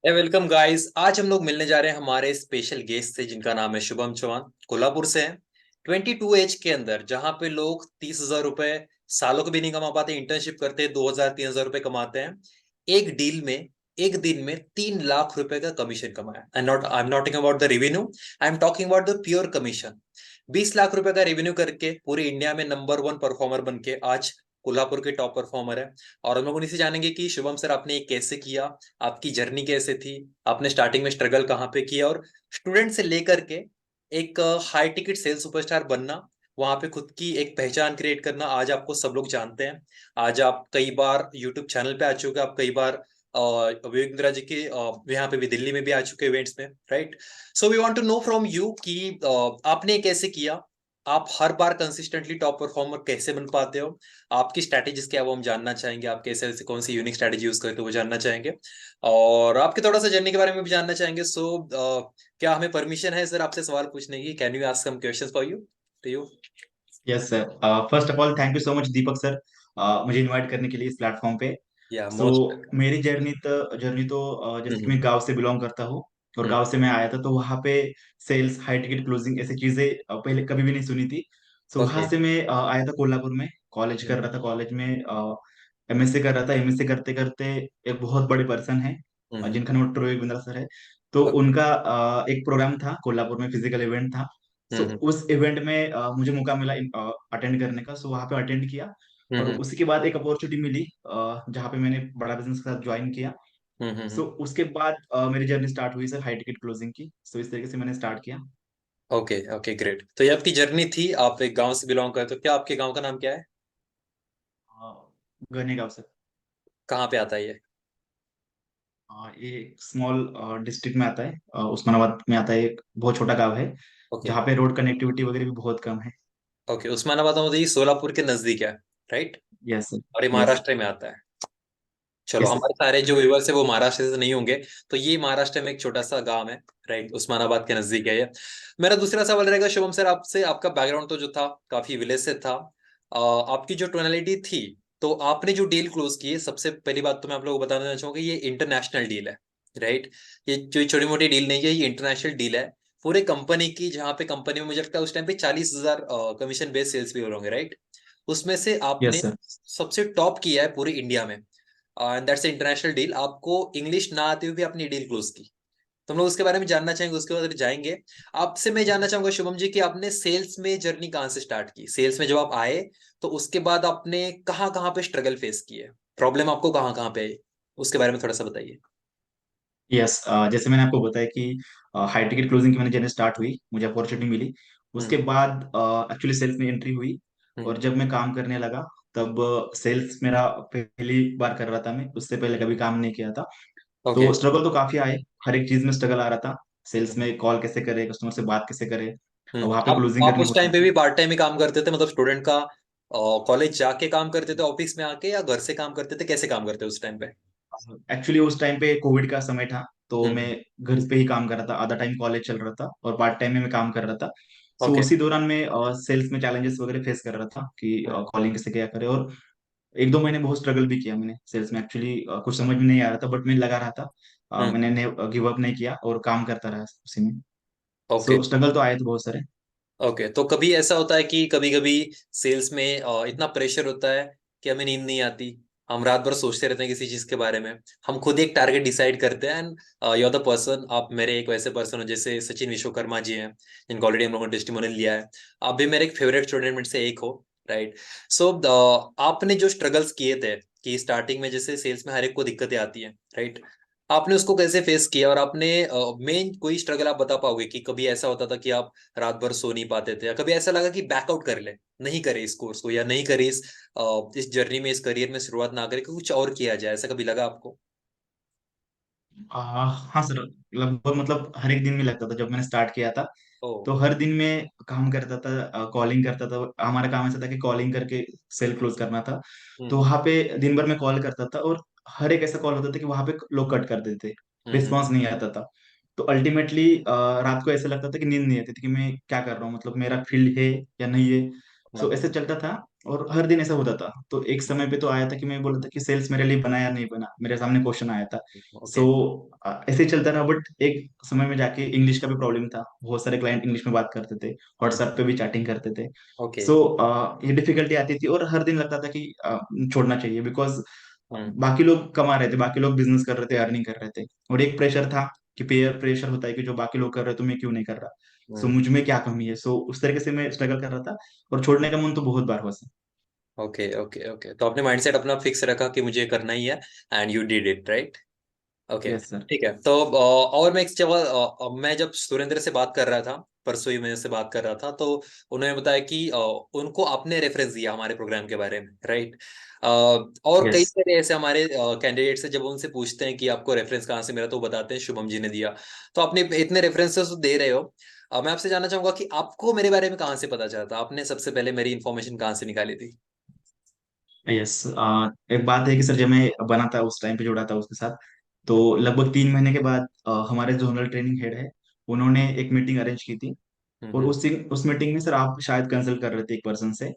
Welcome guys. आज हम लोग मिलने जा रहे हैं हमारे स्पेशल गेस्ट से जिनका नाम है शुभम चौहान। कोल्हापुर से हैं। 22 एज के अंदर जहां पे लोग 30,000 रुपए सालों को भी नहीं कमा पाते, इंटर्नशिप करते 2,000 3,000 रुपए कमाते हैं। एक डील में एक दिन में 3 लाख रुपए का कमीशन कमाया। I am not talking about the revenue, I am talking about the pure commission. 20 lakh रुपए का रेवेन्यू करके पूरे इंडिया में नंबर वन परफॉर्मर बन के आज कोल्हापुर के टॉप परफॉर्मर है। और हम लोग उन्हीं से जानेंगे कि शुभम सर आपने ये कैसे किया, आपकी जर्नी कैसे थी, आपने स्टार्टिंग में स्ट्रगल कहाँ पे किया, और स्टूडेंट से लेकर के एक हाई टिकट सेल्स सुपरस्टार बनना, वहां पे खुद की एक पहचान क्रिएट करना। आज आपको सब लोग जानते हैं। आज आप कई बार यूट्यूब चैनल पे आ चुके हैं, आप कई बार विवेक इंदिरा जी के यहाँ पे भी, दिल्ली में भी आ चुके इवेंट्स में, right. So we want to know from you कि आपने कैसे किया, आप हर बार कंसिस्टेंटली टॉप परफॉर्मर कैसे बन पाते हो, आपकी स्ट्रैटेजीज क्या है वो हम जानना चाहेंगे, आप कैसे ऐसे कौन सी यूनिक स्ट्रैटेजी यूज करते हो वो जानना चाहेंगे, और आपके थोड़ा सा जर्नी के बारे में भी जानना चाहेंगे। सो क्या हमें परमिशन है सर आपसे सवाल पूछने की? Can you ask some questions for you to you? Yes sir. First of all thank you so much Deepak sir, मुझे इनवाइट करने के लिए इस प्लेटफॉर्म पे। या सो मोस्ट। मेरी जर्नी तो जैसे कि हम्म। मैं गांव से बिलोंग करता हूँ। और हम्म। गांव से मैं आया था, तो वहाँ पे सेल्स, हाई टिकट, क्लोजिंग ऐसी चीजें पहले कभी भी नहीं सुनी थी। सो वहाँ ओके। से मैं आया था कोल्हापुर में, कॉलेज कर हम्म। रहा था। कॉलेज में एमएससी कर रहा था। एमएससी करते करते एक बहुत बड़े पर्सन है, हम्म। जिनका नाम ट्रोय बिंद्रा सर है। तो ओके। उनका एक प्रोग्राम था कोल्हापुर में, फिजिकल इवेंट था। सो हम्म। उस इवेंट में मुझे मौका मिला अटेंड करने का। सो वहाँ पे अटेंड किया। और हम्म। उसी के बाद एक अपॉर्चुनिटी मिली, जहाँ पे मैंने बड़ा बिजनेस के साथ ज्वाइन किया। हम्म। सो उसके बाद मेरी जर्नी स्टार्ट हुई सर, हाई टिकट क्लोजिंग की। सो इस तरीके से मैंने स्टार्ट किया। Okay okay great. तो ये आपकी जर्नी थी, आप एक गांव से बिलोंग करते हो, क्या आपके गांव का नाम क्या है? गने गाँव सर। कहाँ पे आता है ये? ये स्मॉल डिस्ट्रिक्ट में आता है, उस्मानाबाद में आता है। एक बहुत छोटा गांव है, ओके। जहाँ पे रोड कनेक्टिविटी वगैरह भी बहुत कम है। ओके, उस्मानाबाद मतलब ये सोलापुर के नजदीक है, राइट? Yes sir. और ये यस। महाराष्ट्र में आता है। चलो, यस हमारे सारे जो व्यूवर्स है वो महाराष्ट्र से नहीं होंगे, तो ये महाराष्ट्र में एक छोटा सा गांव है, राइट, उस्मानाबाद के नजदीक है ये। मेरा दूसरा सवाल रहेगा शुभम सर आपसे, आपका बैकग्राउंड तो जो था काफी विलेज से था। आपकी जो टोनलिटी थी, तो आपने जो डील क्लोज की है, सबसे पहली बात तो मैं आप लोगों को बताना चाहूंगा, ये इंटरनेशनल डील है, राइट। ये जो छोटी मोटी डील नहीं है, ये इंटरनेशनल डील है पूरे कंपनी की, जहां पे कंपनी में मुझे लगता है उस टाइम पे 40,000 कमीशन बेस्ड सेल्स भी हो होंगे, राइट। उसमें से आपने यस सर। सबसे टॉप किया है पूरे इंडिया में, एंड दैट्स इंटरनेशनल डील। आपको इंग्लिश ना आते हुए भी अपनी डील क्लोज की। तो हम लोग उसके बारे में जानना चाहेंगे, उसके बाद जाएंगे। आपसे मैं जानना चाहूंगा शुभम जी कि आपने सेल्स में जर्नी कहाँ से स्टार्ट की, सेल्स में जब आप आए तो उसके बाद आपने कहाँ कहाँ पे स्ट्रगल फेस किए, प्रॉब्लम आपको कहाँ कहाँ पे आई, उसके बारे में थोड़ा सा बताइए। यस। जैसे मैंने आपको बताया कि हाई टिकट क्लोजिंग की मैंने जर्नी स्टार्ट हुई, मुझे अपॉर्चुनिटी मिली। उसके हम्म। बाद एक्चुअली सेल्स में एंट्री हुई। और हम्म। जब मैं काम करने लगा, तब सेल्स मेरा पहली बार कर रहा था मैं, उससे पहले कभी काम नहीं किया था। ओके। तो स्ट्रगल तो काफी आए, हर एक चीज में स्ट्रगल आ रहा था। सेल्स में कॉल कैसे करे, कस्टमर से बात कैसे करे, और वहां पे क्लोजिंग आप करनी उस होती टाइम पे थी। भी पार्ट टाइम ही काम करते थे, मतलब स्टूडेंट का कॉलेज जाके काम करते थे ऑफिस में आके, या घर से काम करते थे, कैसे काम करते उस टाइम पे? एक्चुअली उस टाइम पे कोविड का समय था, तो मैं हम्म। घर पे ही काम कर रहा था। आधा टाइम कॉलेज चल रहा था और पार्ट टाइम में मैं काम कर रहा था। So okay. उसी दौरान मैं सेल्स में चैलेंजेस वगैरह फेस कर रहा था कि कॉलिंग कैसे क्या करे। और एक दो महीने बहुत स्ट्रगल भी किया मैंने सेल्स में। एक्चुअली कुछ समझ में नहीं आ रहा था, बट मैं लगा रहा था। हम्म। मैंने गिव अप नहीं किया और काम करता रहा उसी में। ओके। सो स्ट्रगल तो आए थे बहुत सारे। ओके, तो कभी ऐसा होता है कि कभी कभी सेल्स में इतना प्रेशर होता है कि हमें नींद नहीं आती, हम रात भर सोचते रहते हैं किसी चीज के बारे में। हम खुद एक टारगेट डिसाइड करते हैं, and you are the person, आप मेरे एक वैसे पर्सन हो जैसे सचिन विश्वकर्मा जी हैं, जिनको ऑलरेडी हम लोगों ने टेस्टिमोनियल लिया है। आप भी मेरे एक फेवरेट स्टूडेंट में से एक हो, राइट। सो आपने जो स्ट्रगल्स किए थे कि स्टार्टिंग में जैसे सेल्स में हर एक को दिक्कतें आती हैं, राइट, आपने उसको कैसे फेस किया, और आपने मेन कोई स्ट्रगल आप बता पाओगे कि कभी ऐसा होता था कि आप रात भर सो नहीं पाते थे, या कभी ऐसा लगा कि बैकआउट कर ले, नहीं करे इस कोर्स को, या नहीं करे इस जर्नी में, इस करियर में शुरुआत ना करे, कुछ और किया जाए, ऐसा कभी लगा आपको? हाँ सर, लगभग मतलब हर एक दिन में लगता था जब मैंने स्टार्ट किया था। ओ। तो हर दिन में काम करता था, कॉलिंग करता था। हमारा काम ऐसा था कि कॉलिंग करके सेल क्लोज करना था। तो हम्म। वहां पे दिन भर में कॉल करता था, और हर एक ऐसा कॉल होता था कि वहां पे लोग कट कर देते, हम्म। रिस्पॉन्स नहीं आता था। तो अल्टीमेटली रात को ऐसा लगता था कि नींद नहीं आती थी कि मैं क्या कर रहा हूँ, मतलब मेरा फील्ड है या नहीं है। सो हम्म। ऐसे चलता था। और हर दिन ऐसा होता था। तो एक समय पे तो आया था कि मैं बोला था कि सेल्स मेरे लिए बना या नहीं बना, मेरे सामने क्वेश्चन आया था। So okay. ऐसे ही चलता रहा, बट एक समय में जाके इंग्लिश का भी प्रॉब्लम था, बहुत सारे क्लाइंट इंग्लिश में बात करते थे, व्हाट्सएप पे भी चैटिंग करते थे। ओके। सो ये डिफिकल्टी आती थी और हर दिन लगता था कि छोड़ना चाहिए, बिकॉज हम्म। बाकी लोग कमा रहे थे, बाकी लोग बिजनेस कर रहे थे, अर्निंग कर रहे थे, और एक प्रेशर था कि पेयर प्रेशर होता है कि जो बाकी लोग कर रहे हैं तो मैं क्यों नहीं कर रहा। सो हम्म। मुझ में क्या कमी है, सो उस तरीके से मैं स्ट्रगल कर रहा था, और छोड़ने का मन तो बहुत बार हुआ सर। ओके ओके ओके, तो आपने माइंडसेट अपना फिक्स रखा कि मुझे करना ही है, and you did it, right? Okay. Yes sir. ठीक है, तो और मैं एक जब मैं जब सुरेंद्र से बात कर रहा था, परसों ही मैं से बात कर रहा था, तो उन्होंने बताया कि उनको आपने रेफरेंस दिया हमारे प्रोग्राम के बारे में, राइट? और कई यस। सारे ऐसे हमारे कैंडिडेट्स हैं, जब उनसे पूछते हैं कि आपको रेफरेंस कहाँ से मिला, तो वो बताते हैं शुभम जी ने दिया। तो आपने इतने रेफरेंसेस तो दे रहे हो, मैं आपसे जानना चाहूंगा कि आपको मेरे बारे में कहाँ से पता चला था? आपने सबसे पहले मेरी इन्फॉर्मेशन कहाँ से निकाली थी? यस। एक बात है कि सर, जब मैं बना था उस टाइम पे जुड़ा था उसके साथ, तो लगभग 3 महीने के बाद हमारे जोनल ट्रेनिंग हेड है, उन्होंने एक मीटिंग अरेंज की थी। और हम्म। उस मीटिंग में सर आप शायद कंसल्ट कर रहे थे एक पर्सन से,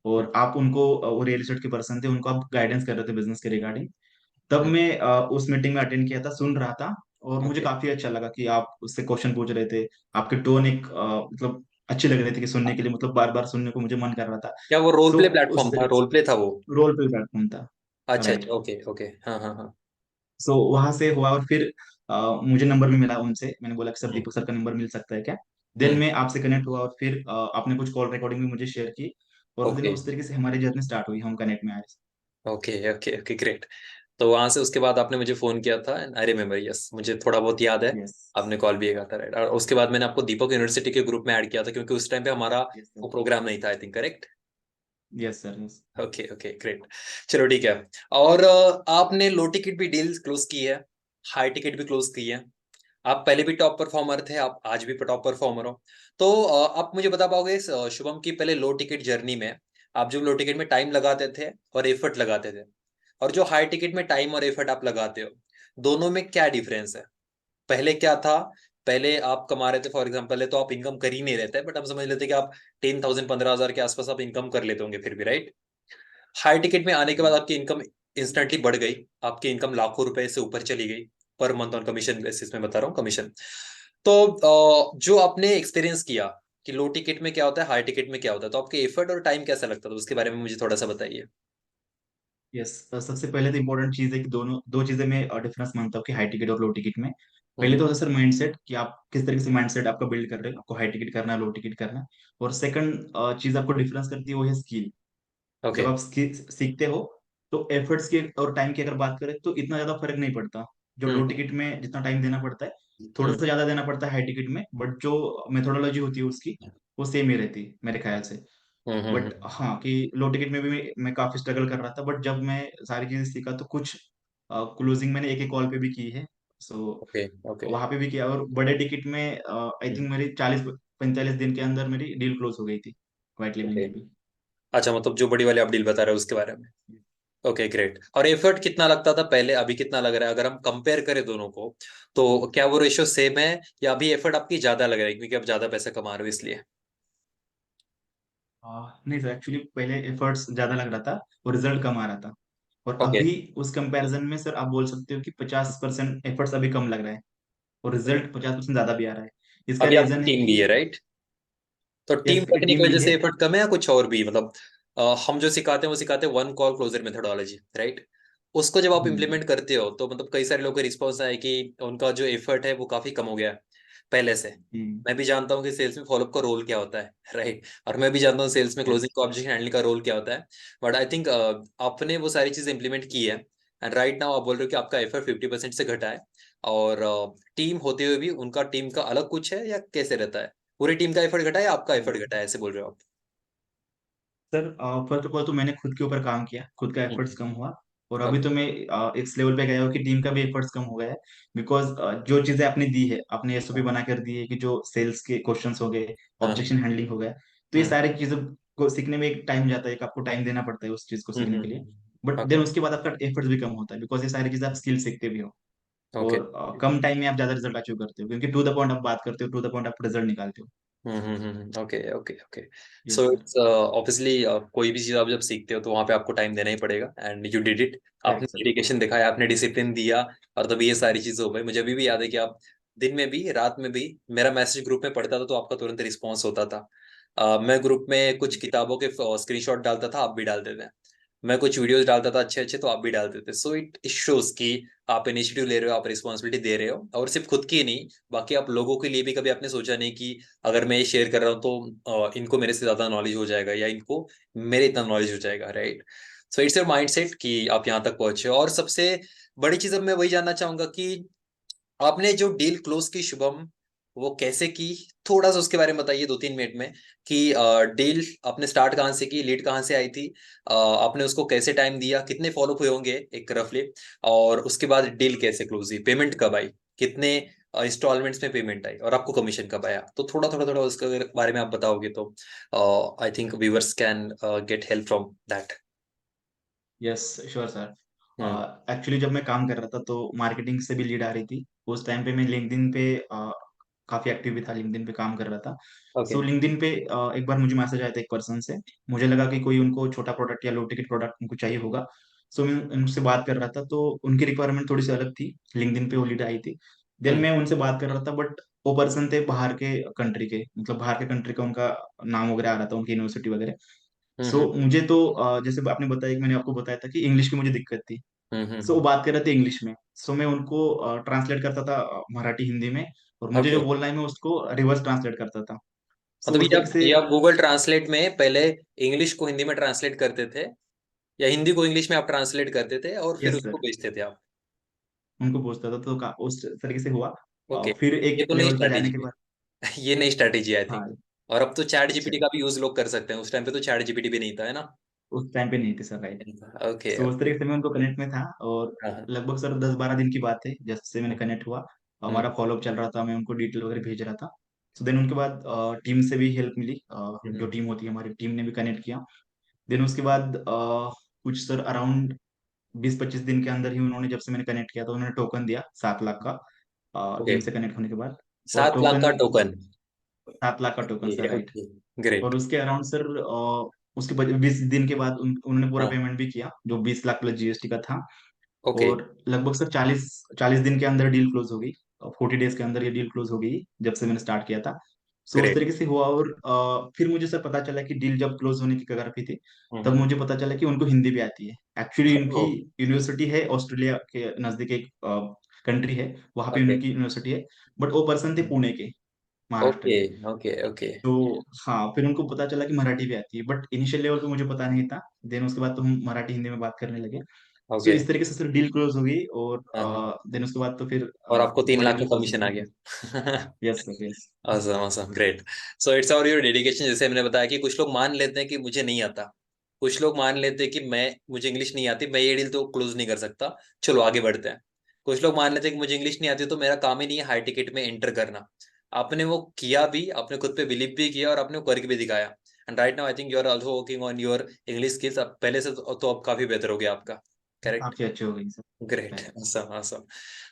और आप उनको वो रियल एस्टेट के पर्सन थे, उनको आप गाइडेंस कर रहे थे बिजनेस के रिगार्डिंग। तब हम्म। मैं उस मीटिंग में अटेंड किया था, सुन रहा था, और मुझे ओके। काफी अच्छा लगा कि आप उससे क्वेश्चन पूछ रहे थे। आपके टोन एक मतलब अच्छी लग रही थी कि सुनने के लिए, मतलब बार बार सुनने को मुझे मन कर रहा था। क्या वो रोल सो प्ले उस प्लेटफॉर्म था? रोल प्ले था वो? रोल पे प्लेटफॉर्म था। अच्छा राइट। अच्छा, ओके ओके, हाँ हाँ हाँ। सो वहां से हुआ, और फिर मुझे नंबर भी मिला उनसे, मैंने बोला कि सर हम्म। दीपक सर का नंबर मिल सकता है क्या। देन हम्म। मैं आपसे कनेक्ट हुआ, और फिर आपने कुछ कॉल रिकॉर्डिंग भी मुझे शेयर की, और देन ओके उस तरीके से हमारी जर्नी स्टार्ट हुई, हम कनेक्ट में आए। Okay okay okay, great. तो वहां से उसके बाद आपने मुझे फोन किया था, एंड आई रिमेम्बर, यस, मुझे थोड़ा बहुत याद है। यस। आपने कॉल भी किया था, राइट? और उसके बाद मैंने आपको दीपक यूनिवर्सिटी के ग्रुप में ऐड किया था, क्योंकि उस टाइम पे हमारा यस सर। वो प्रोग्राम नहीं था, I think, correct? Yes sir. Yes. Okay okay, great. चलो ठीक है। और आपने लो टिकट भी डील क्लोज की है, हाई टिकट भी क्लोज की है। आप पहले भी टॉप परफॉर्मर थे, आप आज भी टॉप परफॉर्मर हो। तो आप मुझे बता पाओगे शुभम की पहले लो टिकट जर्नी में, आप जो लो टिकट में टाइम लगाते थे और एफर्ट लगाते थे, और जो हाई टिकट में टाइम और एफर्ट आप लगाते हो, दोनों में क्या डिफरेंस है? पहले क्या था? पहले आप कमा रहे थे, फॉर एग्जाम्पल, पहले तो आप इनकम कर ही नहीं रहे थे, बट हम समझ लेते कि आप 10,000 15,000 के आसपास आप इनकम कर लेते होंगे फिर भी, राइट? हाई टिकट में आने के बाद आपकी इनकम इंस्टेंटली बढ़ गई, आपकी इनकम लाखों रुपए से ऊपर चली गई, per month on commission basis में बता रहा हूँ, कमीशन। तो जो आपने एक्सपीरियंस किया कि लो टिकट में क्या होता है, हाई टिकट में क्या होता है, तो आपके एफर्ट और टाइम कैसा लगता था, उसके बारे में मुझे थोड़ा सा बताइए। यस। सबसे पहले तो इम्पोर्टेंट चीज है कि दोनों दो चीजें मैं डिफरेंस मानता हूँ कि हाई टिकट और लो टिकट में। पहले हम्म। तो होता है सर माइंडसेट, कि आप किस तरीके से माइंडसेट आपका बिल्ड कर रहे हो, आपको हाई टिकट करना है, लो टिकट करना है। और सेकंड चीज आपको डिफरेंस करती है, वो है स्किल। ओके। जब आप सीखते हो, तो एफर्ट्स की और टाइम की अगर बात करें तो इतना ज्यादा फर्क नहीं पड़ता। जो लो हम्म। टिकट में जितना टाइम देना पड़ता है, थोड़ा हम्म। सा ज्यादा देना पड़ता है हाई टिकट में, बट जो मेथोडोलॉजी होती है उसकी, वो सेम ही रहती है मेरे ख्याल से। बट हम्म। हाँ, कि लो टिकट में भी मैं काफी स्ट्रगल कर रहा था, बट जब मैं सारी चीजें सीखा तो कुछ क्लोजिंग मैंने एक एक कॉल पे भी की है। So okay okay. वहां पे भी किया, और बड़े टिकट में आई थिंक मेरी 40 45 दिन के अंदर मेरी डील क्लोज हो गई थी, व्हाइट लेवलिंग ओके। की भी। अच्छा, मतलब जो बड़ी वाली आप डील बता रहे हो उसके बारे में। Okay, great. और एफर्ट कितना लगता था पहले, अभी कितना लग रहा है, अगर हम कंपेयर करें दोनों को? तो क्या वो रेशियो सेम है, या अभी एफर्ट आपकी ज्यादा लग रहा है क्योंकि आप ज्यादा पैसा कमा रहे हो इसलिए? नहीं सर, एक्चुअली पहले एफर्ट्स ज्यादा लग रहा था और रिजल्ट कम आ रहा था। और ओके। अभी उस कंपैरिजन में सर आप बोल सकते हो कि 50% एफर्ट्स अभी कम लग रहा है, और रिजल्ट 50% ज्यादा भी आ रहा है। इसका अभी आपकी रीजन है टीम भी कि है, राइट? तो टीम यस, अभी टेक्निक टीम भी वजह से है। एफर्ट कम है, या कुछ और भी, मतलब हम जो सिखाते हैं वो सिखाते हैं one call closure methodology, right? उसको जब आप हम्म। इम्प्लीमेंट करते हो, तो मतलब कई सारे लोगों का रिस्पॉन्स आया कि उनका जो एफर्ट है वो काफी कम हो गया है पहले से। हम्म। मैं भी जानता हूँ कि सेल्स में फॉलोअप का रोल क्या होता है, राइट? और मैं भी जानता हूँ सेल्स में यस। क्लोजिंग को ऑब्जेक्शन हैंडलिंग का रोल क्या होता है। बट आई थिंक आपने वो सारी चीज इंप्लीमेंट की है, एंड राइट नाउ आप बोल रहे हो कि आपका एफर्ट 50% से घटा है। और टीम होते हुए भी उनका टीम का अलग कुछ है, या कैसे रहता है? पूरी टीम का एफर्ट घटा है, या आपका एफर्ट घटा है, ऐसे बोल रहे हो आप? सर फर्स्ट ऑफ ऑल तो मैंने खुद के ऊपर काम किया, खुद का एफर्ट्स हम्म। कम हुआ। और अभी ओके। तो मैं इस लेवल पे गया हूँ कि टीम का भी एफर्ट्स कम हो गया है। बिकॉज जो चीजें आपने दी है, आपने एसओपी हाँ बना कर दी है कि जो सेल्स के क्वेश्चंस हो गए, हाँ। ऑब्जेक्शन हैंडलिंग हो गया, तो ये हम्म। सारी चीजों को सीखने में एक टाइम जाता है, एक आपको टाइम देना पड़ता है उस चीज को सीखने के लिए। बट देन ओके उसके बाद आपका एफर्ट्स भी कम होता है, बिकॉज ये सारी चीजें आप स्किल सीखते भी हो। ओके। और कम टाइम में आप ज्यादा रिजल्ट अचीव करते हो, क्योंकि टू द पॉइंट आप बात करते हो, टू द पॉइंट आप रिजल्ट निकालते हो। Okay okay okay. Yes so sir. It's obviously कोई भी चीज आप जब सीखते हो तो वहां पे आपको टाइम देना ही पड़ेगा, एंड यू डिड इट। आपने करेक्ट सर। डेडिकेशन दिखाया, आपने डिसिप्लिन दिया, और तभी ये सारी चीजें हो गई। मुझे अभी भी याद है कि आप दिन में भी रात में भी मेरा मैसेज ग्रुप में पढ़ता था तो आपका तुरंत रिस्पॉन्स होता था। मैं ग्रुप में कुछ किताबों के स्क्रीनशॉट डालता था, आप भी डालते थे। मैं कुछ वीडियोस डालता था अच्छे अच्छे, तो आप भी डालते थे। सो इट शोज कि आप इनिशिएटिव ले रहे हो, आप रिस्पॉन्सिबिलिटी दे रहे हो, और सिर्फ खुद की ही नहीं, बाकी आप लोगों के लिए भी। कभी आपने सोचा नहीं कि अगर मैं ये शेयर कर रहा हूँ तो इनको मेरे से ज्यादा नॉलेज हो जाएगा, या इनको मेरे इतना नॉलेज हो जाएगा, right? So it's your mindset कि आप यहाँ तक पहुंचे। और सबसे बड़ी चीज अब मैं वही जानना चाहूंगा कि आपने जो डील क्लोज की शुभम, वो कैसे की? थोड़ा सा उसके बारे में बताइए 2-3 मिनट में, कि डील आपने स्टार्ट कहाँ से की, लीड कहाँ से आई थी, आपने उसको कैसे टाइम दिया, कितने फॉलोअप हुए होंगे एक रफली, और उसके बाद डील कैसे क्लोज हुई, पेमेंट कब आई, कितने इंस्टॉलमेंट्स में पेमेंट आई, और आपको कमीशन कब आया? तो थोड़ा थोड़ा थोड़ा उसके बारे में आप बताओगे तो I think viewers can get help from that. Yes sure sir. Hmm. Actually जब मैं काम कर रहा था तो मार्केटिंग से भी लीड आ रही थी। उस टाइम पे मैं लिंक्डइन पे काफी एक्टिव भी था, लिंक्डइन पे काम कर रहा था। ओके। सो लिंक्डइन पे एक बार मुझे मैसेज आया था एक पर्सन से। मुझे लगा कि कोई उनको छोटा प्रोडक्ट या लो टिकट प्रोडक्ट उनको चाहिए होगा। सो मैं उनसे बात कर रहा था तो उनकी रिक्वायरमेंट थोड़ी सी अलग थी। लिंक्डइन पे वो लीड आई थी। देन हम्म मैं उनसे बात कर रहा था, बट वो पर्सन थे बाहर के कंट्री के, मतलब बाहर के कंट्री का उनका नाम वगैरह आ रहा था, उनकी यूनिवर्सिटी वगैरह। सो हम्म मुझे तो जैसे आपने बताया कि मैंने आपको बताया था कि इंग्लिश की मुझे दिक्कत थी। सो वो हम्म। बात कर रहे थे इंग्लिश में। सो मैं उनको ट्रांसलेट करता था मराठी हिंदी में, और मुझे जो ओके। बोलना है मैं उसको रिवर्स ट्रांसलेट करता था। सो मतलब उस तरीके से। ये आप गूगल ट्रांसलेट में पहले इंग्लिश को हिंदी में ट्रांसलेट करते थे, या हिंदी को इंग्लिश में आप ट्रांसलेट करते थे और फिर यस उसको सर। भेजते थे आप? उनको पूछता था तो उस तरीके से हुआ। ओके। फिर ये एक तो नई लेवल पे जाने स्ट्रैटेजी के है। बाद। ये नई स्ट्रैटेजी आई थिंक। हाँ। और अब तो चैट अच्छा। जीपीटी का भी यूज लोग कर सकते हैं, उस टाइम पे तो चैट जीपीटी भी नहीं था, है ना? उस टाइम पे नहीं थे सर, राइट। ओके। सो उस तरीके से मैं उनको कनेक्ट में था। और हाँ हाँ। लगभग सर 10-12 दिन की बात है जब से मैंने कनेक्ट हुआ। हम्म हमारा फॉलोअप चल रहा था, मैं उनको डिटेल वगैरह भेज रहा था। सो देन उनके बाद टीम से भी हेल्प मिली। जो हम्म। टीम होती है हमारी टीम ने भी कनेक्ट किया। देन उसके बाद कुछ सर अराउंड 20-25 दिन के अंदर ही उन्होंने, जब से मैंने कनेक्ट किया तो उन्होंने टोकन दिया 7 लाख का, ओके। टीम से कनेक्ट होने के बाद। और 7 लाख का टोकन, टोकन? 7 लाख का टोकन सर, राइट। ओके। और ग्रेट। उसके अराउंड सर उसके 20 दिन के बाद उन्होंने पूरा हाँ। पेमेंट भी किया जो 20 लाख प्लस जीएसटी का था। ओके। और लगभग सर 40 40 दिन के अंदर डील क्लोज हो गई। 40 डेज के अंदर ये डील क्लोज हो गई जब से मैंने स्टार्ट किया था। सो उस ग्रेट। तरीके से हुआ। और फिर मुझे सर पता चला कि डील जब क्लोज होने की कगार पे थी, तब हम्म। मुझे पता चला कि उनको हिंदी भी आती है। एक्चुअली ओ। इनकी यूनिवर्सिटी है ऑस्ट्रेलिया के नजदीक, एक कंट्री है, वहां पे ओके उनकी यूनिवर्सिटी है। बट वो पर्सन थे पुणे के, महाराष्ट्र ओके के। Okay okay. तो हाँ, फिर उनको पता चला कि मराठी भी आती है, बट इनिशियल लेवल पे मुझे पता नहीं था। देन उसके बाद तो हम मराठी हिंदी में बात करने लगे। So okay. इस तरीके से सिर्फ डील क्लोज हो गई। और हाँ हाँ। देन उसके बाद तो फिर और आपको तीन बड़े लाख डील का क्लोज कमीशन आ होने लगे। गया। Yes sir, yes. awesome awesome great। so it's our your dedication। जैसे मैंने बताया कि कुछ लोग मान लेते हैं कि मुझे नहीं आता, कुछ लोग मान लेते हैं कि मैं मुझे इंग्लिश नहीं आती, मैं ये डील तो क्लोज नहीं कर सकता, चलो आगे बढ़ते हैं। कुछ लोग मान लेते हैं कि मुझे इंग्लिश नहीं आती तो मेरा काम ही नहीं है हाई टिकट में एंटर करना। आपने वो किया भी, आपने खुद पे बिलीव भी किया, और आपने वो करके भी दिखाया। And right now I think you are also working on your English skills. अब पहले से तो अब काफी बेहतर हो गया आपका। करेक्ट। काफी अच्छी हो गई sir. Great. Correct। awesome awesome।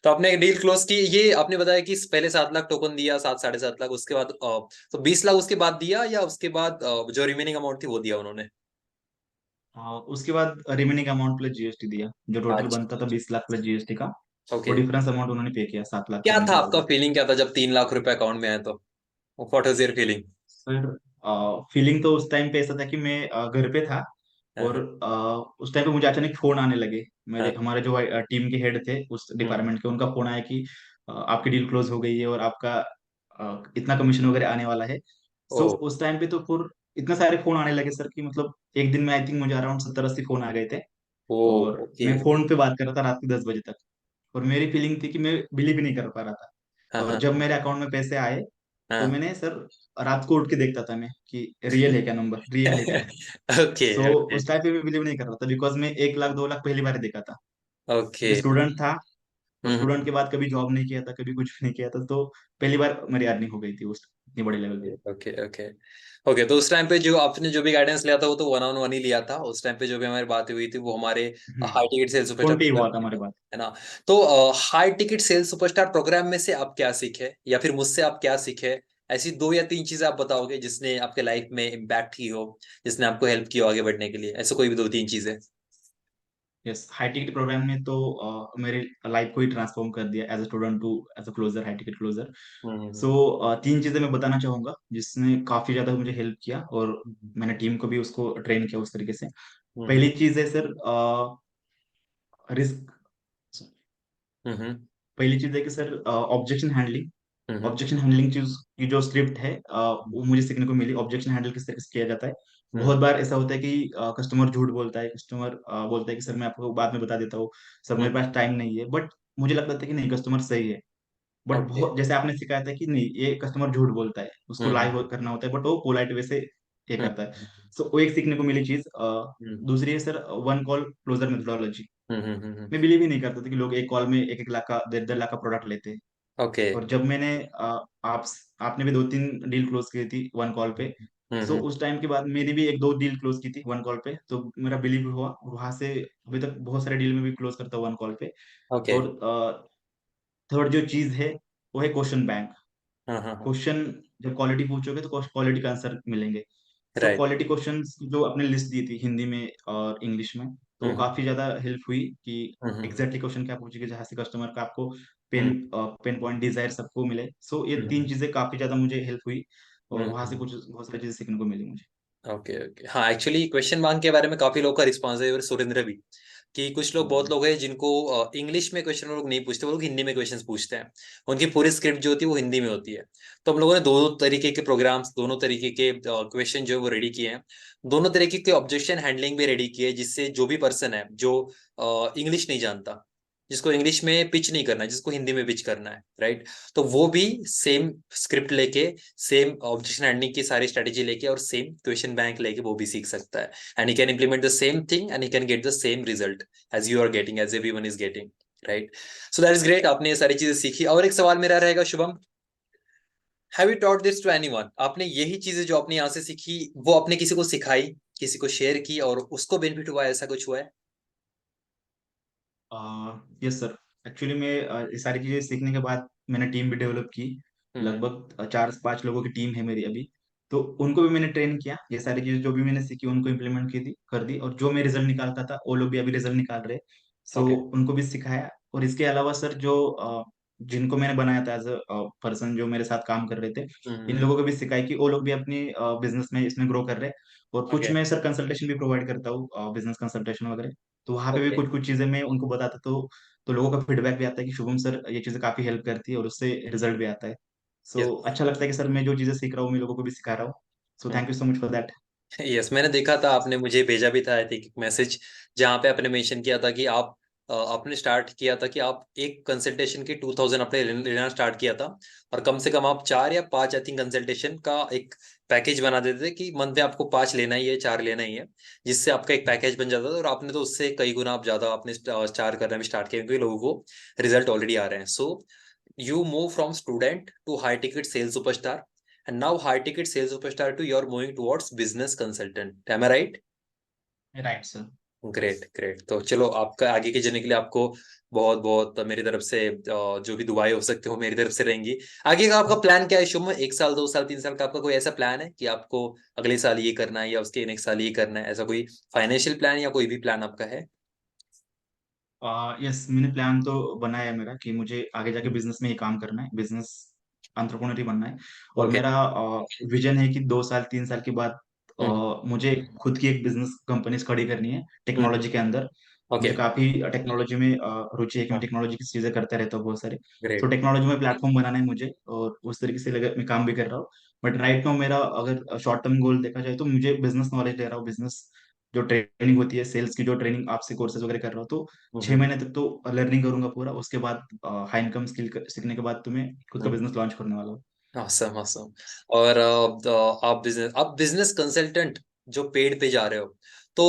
तो आपने डील क्लोज की, ये आपने बताया कि पहले 7 लाख टोकन दिया, 7 साढ़े 7 लाख, उसके बाद तो 20 लाख उसके बाद दिया, या उसके बाद जो रिमेनिंग अमाउंट थी वो दिया उन्होंने? उसके बाद रिमेनिंग अमाउंट प्लस जीएसटी दिया, जो टोटल अच्छा बनता था अच्छा। 20 लाख प्लस जीएसटी का। वो ओके। डिफरेंस अमाउंट उन्होंने पे किया 7 लाख क्या करने था के बाद आपका भी। फीलिंग, क्या था जब 3 लाख रुपए अकाउंट में आए तो? What was your feeling? Sir feeling तो उस टाइम पे ऐसा था कि मैं घर पे था। और हाँ उस टाइम पे मुझे अचानक फोन आने लगे। मेरे हाँ। हमारे जो टीम के हेड थे उस हम्म। डिपार्टमेंट के, उनका फोन आया कि आपकी डील क्लोज हो गई है और आपका इतना कमीशन वगैरह आने वाला है। ओ। सो उस टाइम पे तो फिर इतने सारे फोन आने लगे सर कि मतलब एक दिन में आई थिंक मुझे अराउंड 70-80 फोन आ गए थे। ओ। और ओके। मैं फोन पे बात कर रहा था रात के 10 बजे तक। और मेरी फीलिंग थी कि मैं बिलीव ही नहीं कर पा रहा हाँ था। और हाँ जब मेरे अकाउंट में पैसे आए तो हाँ। मैंने सर रात को उठ के देखता था मैं कि रियल है क्या, नंबर रियल है क्या। ओके सो ओके उस टाइम पे मैं बिलीव नहीं कर रहा था, बिकॉज मैं 1 लाख 2 लाख पहली बार देखा था। ओके। क्योंकि स्टूडेंट था, और हम्म। स्टूडेंट के बाद कभी जॉब नहीं किया था, कभी कुछ भी नहीं किया था। तो पहली बार मेरी अर्निंग हो गई थी उस इतनी बड़े लेवल पे। Okay okay okay. तो उस टाइम पे जो आपने जो भी गाइडेंस लिया था वो तो 1-on-1 ही लिया था। उस टाइम पे जो भी हमारी बात हुई थी वो हमारे high ticket sale superstar phone पे ही प्रोग्राम हुआ था में हमारी था, बात। है ना? तो high ticket sale superstar program में से आप क्या सीखे, या फिर मुझसे आप क्या सीखे? ऐसी 2 या 3 चीजें आप बताओगे जिसने आपके लाइफ में इम्पैक्ट की हो, जिसने आपको हेल्प किया हो आगे बढ़ने के लिए, ऐसे कोई भी 2-3 चीजें। यस, हाई टिकट प्रोग्राम ने तो मेरे लाइफ को ही ट्रांसफॉर्म कर दिया, as a student to as a closer, high ticket closer. Hmm. So तीन चीजें मैं बताना चाहूंगा जिसने काफी ज्यादा मुझे हेल्प किया, और हम्म। मैंने टीम को भी उसको ट्रेन किया उस तरीके से। हम्म। पहली चीज है सर, रिस्क। हम्म। पहली चीज है कि सर, ऑब्जेक्शन हैंडलिंग। हम्म। ऑब्जेक्शन हैंडलिंग चीज की जो स्क्रिप्ट है, हम्म। वो मुझे सीखने को मिली। ऑब्जेक्शन हैंडल किस तरह से किया जाता है। बहुत हम्म। बार ऐसा होता है कि कस्टमर झूठ बोलता है, कस्टमर बोलता है कि सर मैं आपको बाद में बता देता हूँ, सर मेरे हम्म। पास टाइम नहीं है। बट मुझे लगता था कि नहीं, कस्टमर सही है। But okay. बहुत जैसे आपने सिखाया था कि नहीं, ये कस्टमर झूठ बोलता है, उसको हम्म। लाइव करना होता है, बट वो पोलाइट वे से ये करता है। हम्म। सो वो एक सीखने को मिली चीज। हम्म। दूसरी है sir, one call closure methodology. Hmm. मैं बिलीव ही नहीं करता था कि लोग एक कॉल में 1-1 लाख का, 1.5-1.5 लाख का प्रोडक्ट लेते हैं। ओके। और जब मैंने आप आपने भी 2-3 डील क्लोज की थी वन कॉल पे। सो हम्म। उस टाइम के बाद मेरी भी 1-2 डील क्लोज की थी वन कॉल पे, तो मेरा बिलीव हुआ, और वहां से अभी तक बहुत सारे डील में भी क्लोज करता हूँ वन कॉल पे। ओके। और थर्ड जो चीज है, वो है क्वेश्चन बैंक। हाँ हाँ हाँ। क्वेश्चन जब क्वालिटी पूछोगे तो क्वालिटी का आंसर मिलेंगे। सो राइट। क्वालिटी क्वेश्चंस जो आपने लिस्ट दी थी हिंदी में और इंग्लिश में, तो वो हम्म। काफी ज्यादा हेल्प हुई कि हम्म। एग्जैक्टली क्वेश्चन क्या पूछेगी जहाँ से कस्टमर का आपको पेन हम्म। पेन पॉइंट डिजायर सबको मिले। सो ये तीन हम्म। चीजें काफी ज्यादा मुझे हेल्प हुई, और वहां से हम्म। कुछ बहुत सारी चीजें सीखने को मिली मुझे। ओके ओके, हाँ एक्चुअली क्वेश्चन बैंक के बारे में काफी लोग का रिस्पॉन्स है, और सुरेंद्र भी, कि कुछ लोग, बहुत हम्म। लोग हैं जिनको इंग्लिश में क्वेश्चन वो लोग नहीं पूछते, वो लोग हिंदी में क्वेश्चंस पूछते हैं। उनकी पूरी स्क्रिप्ट जो होती है वो हिंदी में होती है। तो हम लोगों ने दो तरीके के प्रोग्राम्स, दोनों तरीके के क्वेश्चन जो है वो रेडी किए हैं। दोनों तरीके के ऑब्जेक्शन हैंडलिंग भी रेडी किए, जिससे जो भी पर्सन है जो इंग्लिश नहीं जानता, जिसको इंग्लिश में पिच नहीं करना है, जिसको हिंदी में पिच करना है, राइट, तो वो भी सेम स्क्रिप्ट लेके, सेम ऑब्जेक्शन हैंडलिंग की सारी स्ट्रेटेजी लेके और सेम क्वेश्चन बैंक लेके वो भी सीख सकता है। And he can implement the same thing and he can get the same result as you are getting, as everyone is getting, right. So that is great, आपने ये सारी चीजें सीखी। और एक सवाल मेरा रहेगा Shubham, have you taught this to anyone? आपने यही चीजें जो आपने यहाँ से सीखी वो आपने किसी को सिखाई, किसी को शेयर की और उसको बेनिफिट हुआ, ऐसा कुछ हुआ है? यस सर, एक्चुअली मैं ये सारी चीजें सीखने के बाद मैंने टीम भी डेवलप की। हम्म। लगभग 4 से 5 लोगों की टीम है मेरी अभी। तो उनको भी मैंने ट्रेन किया, ये सारी चीजें जो भी मैंने सीखी उनको इम्प्लीमेंट की थी, कर दी, और जो मैं रिजल्ट निकालता था वो लोग भी अभी रिजल्ट निकाल रहे। So okay. उनको भी सिखाया। और इसके अलावा सर, जो जिनको मैंने बनाया था एज अ पर्सन, जो मेरे साथ काम कर रहे थे, इन हम्म। लोगों को भी सिखाया कि वो लोग भी अपनी बिजनेस में इसमें ग्रो कर रहे हैं। और कुछ ओके। मैं सर कंसल्टेशन भी प्रोवाइड करता हूँ, बिजनेस कंसल्टेशन वगैरह। तो वहां पे भी ओके। कुछ कुछ चीजें मैं उनको बताता, तो लोगों का फीडबैक भी आता है कि शुभम सर ये चीजें काफी हेल्प करती है, और उससे रिजल्ट भी आता है। सो अच्छा लगता है कि सर मैं जो चीजें सीख रहा हूँ मैं लोगों को भी सिखा रहा हूँ। So thank you so much for that. Yes, मैंने देखा था, आपने मुझे भेजा भी था आई थिंक एक मैसेज, जहाँ पे आपने मेंशन किया था कि आप आपने स्टार्ट किया था कि आप एक कंसल्टेशन की 2000 आपने लेना स्टार्ट किया था, और कम से कम आप 4 या 5 आई थिंक कंसल्टेशन का एक पैकेज बना देते थे कि मंथ में आपको 5 लेना ही है, 4 लेना ही है, जिससे आपका एक पैकेज बन जाता था। और आपने तो उससे कई गुना आप ज्यादा आपने चार्ज करना भी स्टार्ट किया, क्योंकि लोगों को रिजल्ट ऑलरेडी आ रहे हैं। सो you move from student to high ticket sales superstar, and now high ticket sales superstar to you're moving towards business consultant, am I right? Right sir. Great great, तो चलो आपका आगे के जर्नी के लिए आपको बहुत बहुत मेरी तरफ से जो भी दुआएं हो सकते हो मेरी तरफ से रहेंगी। आगे का आपका प्लान क्या है शुभ में? 1 साल, 2 साल, 3 साल का आपका कोई ऐसा प्लान है कि आपको अगले साल ये करना है या उसके नेक्स्ट साल ये करना है, ऐसा कोई फाइनेंशियल प्लान या कोई भी प्लान आपका है? यस, मैंने प्लान तो बनाया है मेरा कि मुझे आगे जाके बिजनेस में ही काम करना है, बिजनेस एंटरप्रेन्योर ही बनना है। और ओके। मेरा विजन है कि 2 साल 3 साल के बाद हम्म। मुझे खुद की एक बिजनेस कंपनी खड़ी करनी है हम्म। टेक्नोलॉजी के अंदर। ओके। मुझे काफी टेक्नोलॉजी में रुचि है कि मैं हाँ। टेक्नोलॉजी की चीजें करता रहता हूँ बहुत सारे। तो ग्रेट। टेक्नोलॉजी में प्लेटफॉर्म बनाना है मुझे, और उस तरीके से मैं काम भी कर रहा हूँ। बट राइट नाउ मेरा अगर शॉर्ट टर्म गोल देखा जाए तो मुझे बिजनेस नॉलेज ले रहा हूँ, बिजनेस जो ट्रेनिंग होती है, सेल्स की जो ट्रेनिंग आपसे कोर्सेज वगैरह कर रहा हूँ, तो 6 महीने तक तो लर्निंग करूंगा पूरा। उसके बाद हाई इनकम स्किल सीखने के बाद तो मैं खुद का बिजनेस लॉन्च करने वाला हूँ। awesome awesome। और आप बिजनेस कंसल्टेंट जो पेड पे जा रहे हो, तो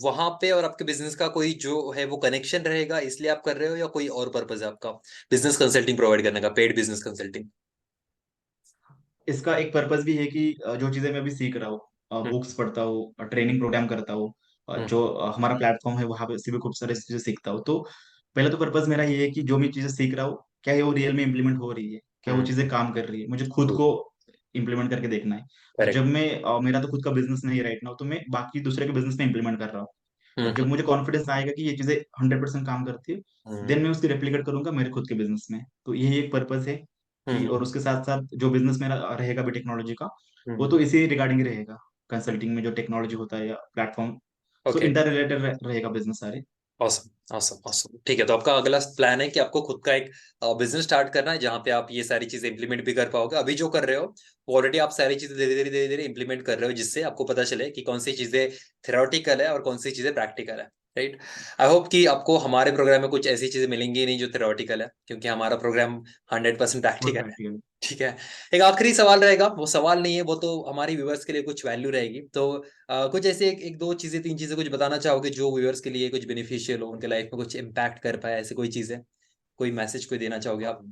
वहां पे और आपके बिजनेस का कोई जो है वो कनेक्शन रहेगा, इसलिए आप कर रहे हो, या कोई और पर्पज है आपका बिजनेस कंसल्टिंग प्रोवाइड करने का, पेड बिजनेस कंसल्टिंग? इसका एक पर्पस भी है कि जो चीजें मैं अभी सीख रहा हूँ, हम्म। बुक्स पढ़ता हूँ, ट्रेनिंग प्रोग्राम करता हूँ, हम्म। जो हमारा प्लेटफॉर्म है वहां पे से भी खूब सारी चीजें सीखता हूँ। तो पहले तो पर्पस मेरा ये है कि जो मैं चीजें सीख रहा हूँ, क्या है वो रियल में इम्प्लीमेंट हो रही है, क्या वो हम्म। चीजें काम कर रही है, मुझे खुद Good। को इम्प्लीमेंट करके देखना है। और करेक्ट। जब मैं मेरा तो खुद का बिजनेस नहीं राइट नाउ, तो मैं बाकी दूसरे के बिजनेस में इम्प्लीमेंट कर रहा हूँ। और जब हम्म मुझे कॉन्फिडेंस आएगा कि ये चीजें 100% काम करती है, देन हम्म मैं उसकी रेप्लिकेट करूंगा मेरे खुद के बिजनेस में। तो यही एक पर्पस है कि, और हम्म उसके साथ साथ जो बिजनेस मेरा रहेगा भी टेक्नोलॉजी का, वो हम्म तो इसी रिगार्डिंग रहेगा। कंसल्टिंग में जो टेक्नोलॉजी होता है या platform, so okay. Inter related रहेगा बिजनेस सारे। ऑसम ऑसम ऑसम, ठीक है। तो आपका अगला प्लान है कि आपको खुद का एक बिजनेस स्टार्ट करना है जहां पे आप ये सारी चीजें इंप्लीमेंट भी कर पाओगे। अभी जो कर रहे हो वो ऑलरेडी आप सारी चीजें धीरे धीरे इंप्लीमेंट कर रहे हो, जिससे आपको पता चले कि कौन सी चीजें थ्योरेटिकल है और कौन सी चीजें प्रैक्टिकल है। राइट। आई होप कि आपको हमारे प्रोग्राम में कुछ ऐसी चीजें मिलेंगी नहीं जो थ्योरेटिकल है, क्योंकि हमारा प्रोग्राम 100% और प्रैक्टिकल है। प्रैक्टिकल। ठीक है। एक आखिरी सवाल रहेगा, वो सवाल नहीं है, वो तो हमारी व्यूअर्स के लिए कुछ वैल्यू रहेगी। तो कुछ ऐसे एक दो चीजें, तीन चीजें कुछ बताना चाहोगे जो व्यूअर्स के लिए कुछ बेनिफिशियल हो, उनके लाइफ में कुछ इम्पैक्ट कर पाए, ऐसे कोई चीजें, कोई मैसेज कोई देना चाहोगे आप?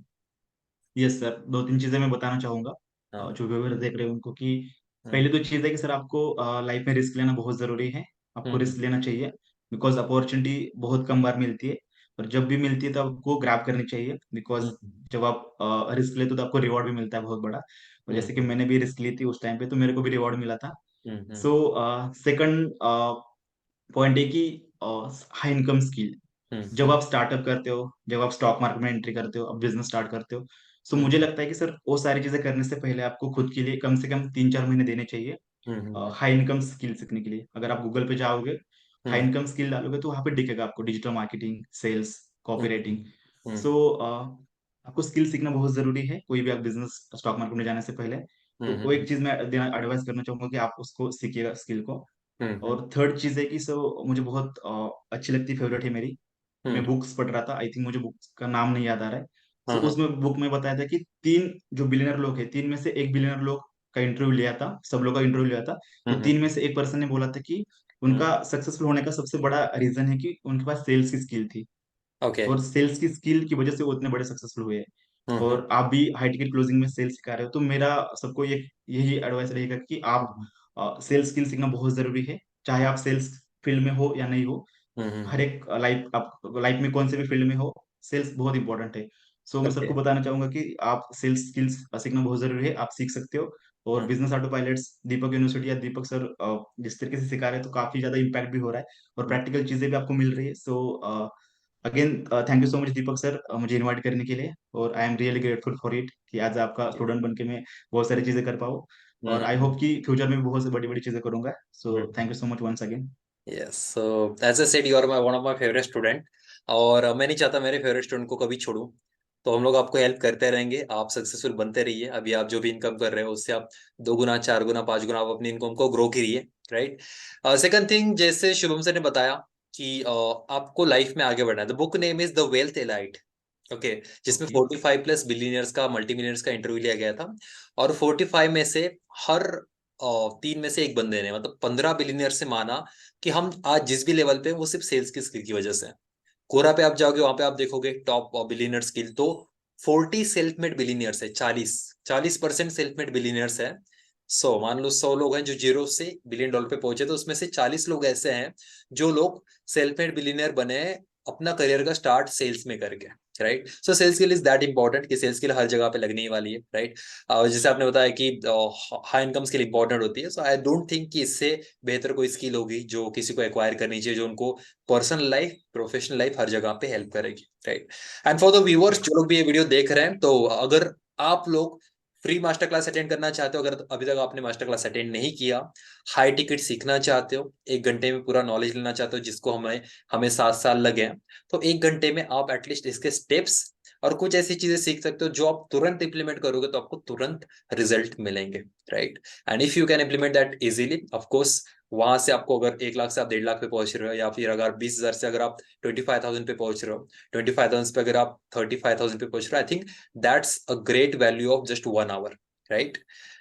यस सर, दो तीन चीजें मैं बताना चाहूंगा हाँ। जो व्यूअर्स देख रहे हैं उनको, कि हम्म पहली तो चीज है कि सर आपको लाइफ में रिस्क लेना बहुत जरूरी है। आपको हम्म रिस्क लेना चाहिए, बिकॉज अपॉर्चुनिटी बहुत कम बार मिलती है। और जब भी मिलती है तो आपको ग्रैब करनी चाहिए, बिकॉज हम्म जब आप रिस्क लेते हो तो आपको रिवॉर्ड भी मिलता है बहुत बड़ा। और जैसे कि हम्म मैंने भी रिस्क ली थी उस टाइम पे, तो मेरे को भी रिवॉर्ड मिला था। हम्म सो सेकंड पॉइंट है कि हाई इनकम स्किल। जब हम्म आप स्टार्टअप करते हो, जब आप स्टॉक मार्केट में एंट्री करते हो, आप बिजनेस स्टार्ट करते हो, तो हम्म मुझे लगता है कि सर वो सारी चीजें करने से पहले आपको खुद के लिए कम से कम 3-4 महीने देने चाहिए हम्म हाई इनकम स्किल सीखने के लिए। अगर आप गूगल पे जाओगे, हाई हम्म इनकम स्किल डालोगे, तो वहां पे दिखेगा आपको डिजिटल मार्केटिंग, सेल्स, कॉपी हम्म राइटिंग। हम्म सो आपको स्किल सीखना बहुत जरूरी है कोई भी आप बिजनेस स्टॉक मार्केट में जाने से पहले। तो वो हम्म एक चीज मैं देना एडवाइस करना चाहूंगा कि आप उसको सीखिएगा स्किल को। हम्म और थर्ड चीज है कि सो मुझे बहुत अच्छी लगती, फेवरेट है मेरी। मैं हम्म बुक्स पढ़ रहा था, आई थिंक मुझे बुक्स का नाम नहीं याद आ रहा है। सो हम्म उसमें बुक में बताया था कि तीन जो बिलियनर लोग हैं, तीन में से एक बिलियनर लोग का इंटरव्यू लिया था, सब लोग का इंटरव्यू लिया था। तो हम्म तीन में से एक पर्सन ने बोला था कि हम्म उनका सक्सेसफुल होने का सबसे बड़ा रीजन है कि उनके पास सेल्स की स्किल थी। ओके। और सेल्स की स्किल की वजह से वो इतने बड़े सक्सेसफुल हुए हैं। हम्म और आप भी हाई टिकट क्लोजिंग में सेल्स सिखा रहे हो, तो मेरा सबको ये यही एडवाइस रहेगा कि आप हम्म सेल्स स्किल सीखना बहुत जरूरी है। चाहे आप सेल्स फील्ड में हो या नहीं हो, हर हम्म एक लाइफ, आप लाइफ में कौन से भी फील्ड में हो, सेल्स बहुत इंपॉर्टेंट है। सो मैं ओके। सबको बताना चाहूंगा कि आप सेल्स स्किल्स सीखना बहुत जरूरी है, आप सीख सकते हो। और हम्म बिजनेस ऑटो पायलट्स दीपक यूनिवर्सिटी या दीपक सर जिस तरीके से सिखा रहे हैं, तो काफी ज्यादा इम्पैक्ट भी हो रहा है और हम्म प्रैक्टिकल चीजें भी आपको मिल रही है। So again thank you so much Deepak sir, मुझे इनवाइट करने के लिए। और I am really grateful for it कि आज आपका स्टूडेंट बन के मैं बहुत सारी चीजें कर पाऊँ। और आई हम्म होप कि फ्यूचर में भी बहुत सी बड़ी बड़ी चीजें करूंगा। So thank hmm you so much once again. Yes. So as I said, you are my one of my favourite student. और मैं नहीं चाहता मेरे फेवरेट स्टूडेंट को कभी छोड़ूं। तो हम लोग आपको हेल्प करते रहेंगे, आप सक्सेसफुल बनते रहिए। अभी आप जो भी इनकम कर रहे हो उससे आप 2 गुना, 4 गुना, 5 गुना आप अपनी इनकम को ग्रो करिए। राइट। सेकंड थिंग, जैसे शुभम सर ने बताया कि आपको लाइफ में आगे बढ़ना है। The book name is the wealth elite. Okay. जिसमें ओके। 45+ बिलियनर्स का, मल्टी मिलियनर्स का इंटरव्यू लिया गया था। और 45 में से हर 3 में से एक बंदे ने, मतलब 15 बिलियनर से माना कि हम आज जिस भी लेवल पे हैं, वो सिर्फ सेल्स की स्किल की वजह से है। कोरा पे आप जाओगे, वहां पे आप देखोगे टॉप बिलियनर स्किल तो 40 सेल्फ मेड बिलियनियर्स है। 40% सेल्फ मेड बिलियनियर्स है। मान लो 100 लोग हैं जो जीरो से $1 बिलियन पे पहुंचे, तो उसमें से 40 लोग ऐसे हैं जो लोग सेल्फ मेड बिलियनियर बने हैं अपना करियर का स्टार्ट सेल्स में करके। Right. So sales skill is that important कि सेल्स स्किल हर जगह पे लगने ही वाली है। राइट। जैसे आपने बताया कि हाई इनकम स्किल इंपॉर्टेंट होती है, सो आई डोंट थिंक कि इससे बेहतर कोई स्किल होगी जो किसी को एक्वायर करनी चाहिए, जो उनको पर्सनल लाइफ, प्रोफेशनल लाइफ हर जगह पे हेल्प करेगी। Right. And for the viewers जो लोग भी ये वीडियो देख रहे हैं, तो अगर आप लोग फ्री मास्टर क्लास अटेंड करना चाहते हो, अगर अभी तक आपने मास्टर क्लास अटेंड नहीं किया, हाई टिकट सीखना चाहते हो, 1 घंटे में पूरा नॉलेज लेना चाहते हो जिसको हमें हमें 7 साल लगे हैं, तो 1 घंटे में आप एटलीस्ट इसके स्टेप्स और कुछ ऐसी चीजें सीख सकते हो जो आप तुरंत इंप्लीमेंट करोगे तो आपको तुरंत रिजल्ट मिलेंगे। Right. And if you can implement that easily, of course वहां से आपको अगर 1 लाख से आप 1.5 लाख पे पहुंच रहे हो, या फिर अगर 20,000 से अगर आप 25,000 पे पहुंच रहे हो, 25,000 पे अगर आप 35,000 पे पहुंच रहे हो, I think that's a great value of just 1 hour. Right.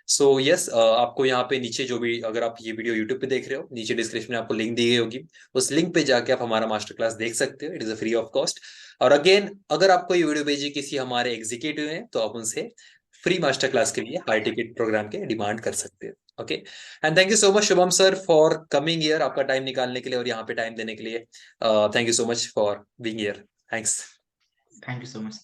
So yes, आपको यहाँ पे नीचे जो भी, अगर आप ये वीडियो यूट्यूब पे देख रहे हो, नीचे डिस्क्रिप्शन में आपको लिंक दी गई होगी, उस लिंक पे जाके आप हमारा मास्टर क्लास देख सकते हो। It is a free of cost. और अगेन, अगर आपको ये वीडियो भेजी किसी हमारे एग्जीक्यूटिव हैं, तो आप उनसे फ्री मास्टर क्लास के लिए हाई टिकट प्रोग्राम के डिमांड कर सकते हो। Okay. And thank you so much Shubham sir for coming here, आपका टाइम निकालने के लिए और यहाँ पे टाइम देने के लिए। Thank you so much for being here. Thanks. Thank you so much.